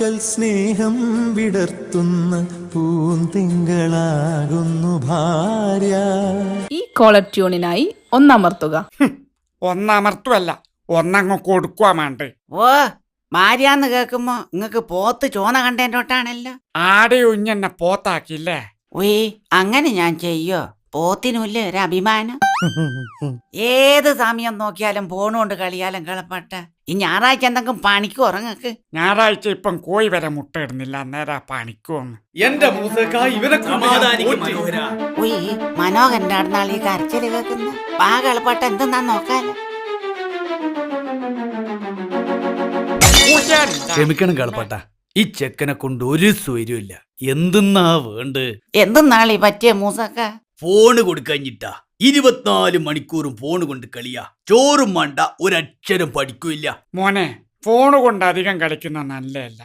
പക്കൽ സ്നേഹം വിടർത്തുന്ന പൂന്തിങ്കളാകുന്നു ഭാര്യ. ഈ കോളർ ട്യൂണിനായി ഒന്നമർത്തുക. ഒന്നമർത്തുമല്ല, ഒന്നങ്ങ് കൊടുക്കുവാ വേണ്ടേ. ഓ, ഭാര്യാന്ന് കേക്കുമ്പോ നിങ്ങക്ക് പോത്ത് ചോന കണ്ടേൻ്റോട്ടാണല്ലോ. ആടെ ഉഞ്ഞെന്നെ പോത്താക്കില്ലേ? ഉയ്, അങ്ങനെ ഞാൻ ചെയ്യോ? പോത്തിനുമില്ലേ ഒരു അഭിമാനം? ഏത് സമയം നോക്കിയാലും ഫോണുകൊണ്ട് കളിയാലും കളപ്പട്ട. ഈ ഞായറാഴ്ച എന്തെങ്കിലും പണിക്ക് ഉറങ്ങക്ക്. ഞായറാഴ്ച ഇപ്പം കോഴി വരെ മുട്ടയിടുന്നില്ല, നേരാ പണിക്കുവന്ന്. ഉയ്, മനോഹരന്റെ അടുന്നാൾ ഈ കരച്ചില് കേൾക്കുന്നു. പാ കളപ്പട്ട എന്തെന്നാ നോക്കാലോ. ക്ഷമിക്കണം കളപ്പട്ട, ഈ ചെക്കനെ കൊണ്ട് ഒരു സ്വൈര്യമില്ല. എന്തെന്നാ വേണ്ട? എന്തെന്നാളീ പറ്റിയ മൂസക്ക? ഫോണ് കൊടുക്കഞ്ഞിട്ടാ 24 മണിക്കൂറും ഫോണ് കൊണ്ട് കളിയാ. ചോറും വേണ്ട, ഒരക്ഷരം പഠിക്കൂല്ല. മോനെ, ഫോണ് കൊണ്ട് അധികം കളിക്കുന്ന നല്ലതല്ല.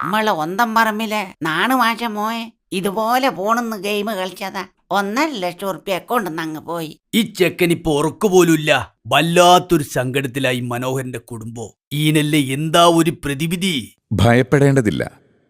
നമ്മളെ ഒന്തം പറമ്പിലെ നാണുമാഷ മോയെ ഇതുപോലെ ഫോണിന്ന് ഗെയിം കളിച്ചതാ. 1.5 ലക്ഷം ഉറുപ്പ്യ അക്കൗണ്ടിന്ന് അങ്ങ് പോയി. ഈ ചെക്കനിപ്പോ ഉറക്കുപോലുമില്ല. വല്ലാത്തൊരു സങ്കടത്തിലായി മനോഹരന്റെ കുടുംബം. ഈനല്ലേ എന്താ ഒരു പ്രതിവിധി? ഭയപ്പെടേണ്ടതില്ല,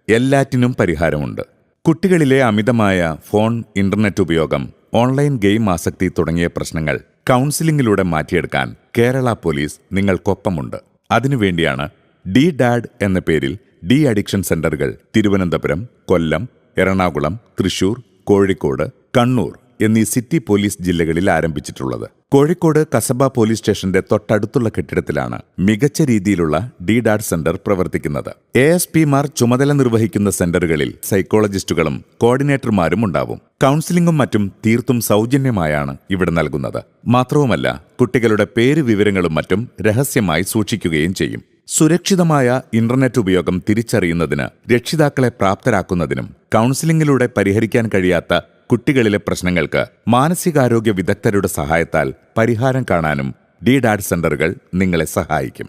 എല്ലാറ്റിനും പരിഹാരമുണ്ട്. കുട്ടികളിലെ അമിതമായ ഫോൺ, ഇന്റർനെറ്റ് ഉപയോഗം, ഓൺലൈൻ ഗെയിം ആസക്തി തുടങ്ങിയ പ്രശ്നങ്ങൾ കൗൺസിലിംഗിലൂടെ മാറ്റിയെടുക്കാൻ കേരള പോലീസ് നിങ്ങൾക്കൊപ്പമുണ്ട്. അതിനുവേണ്ടിയാണ് ഡി-ഡാഡ് എന്ന പേരിൽ ഡി അഡിക്ഷൻ സെന്ററുകൾ തിരുവനന്തപുരം, കൊല്ലം, എറണാകുളം, തൃശൂർ, കോഴിക്കോട്, കണ്ണൂർ എന്നീ സിറ്റി പോലീസ് ജില്ലകളിൽ ആരംഭിച്ചിട്ടുള്ളത്. കോഴിക്കോട് കസബ പോലീസ് സ്റ്റേഷന്റെ തൊട്ടടുത്തുള്ള കെട്ടിടത്തിലാണ് മികച്ച രീതിയിലുള്ള ഡി-ഡാഡ് സെന്റർ പ്രവർത്തിക്കുന്നത്. ASPമാർ ചുമതല നിർവഹിക്കുന്ന സെന്ററുകളിൽ സൈക്കോളജിസ്റ്റുകളും കോർഡിനേറ്റർമാരും ഉണ്ടാവും. കൗൺസിലിംഗും മറ്റും തീർത്തും സൗജന്യമായാണ് ഇവിടെ നൽകുന്നത്. മാത്രവുമല്ല, കുട്ടികളുടെ പേര്, വിവരങ്ങളും മറ്റും രഹസ്യമായി സൂക്ഷിക്കുകയും ചെയ്യും. സുരക്ഷിതമായ ഇന്റർനെറ്റ് ഉപയോഗം തിരിച്ചറിയുന്നതിന്, രക്ഷിതാക്കളെ പ്രാപ്തരാക്കുന്നതിനും, കൗൺസിലിംഗിലൂടെ പരിഹരിക്കാൻ കഴിയാത്ത കുട്ടികളിലെ പ്രശ്നങ്ങൾക്ക് മാനസികാരോഗ്യ വിദഗ്ധരുടെ സഹായത്താൽ പരിഹാരം കാണാനും ഡി-ഡാഡ് സെന്ററുകൾ നിങ്ങളെ സഹായിക്കും.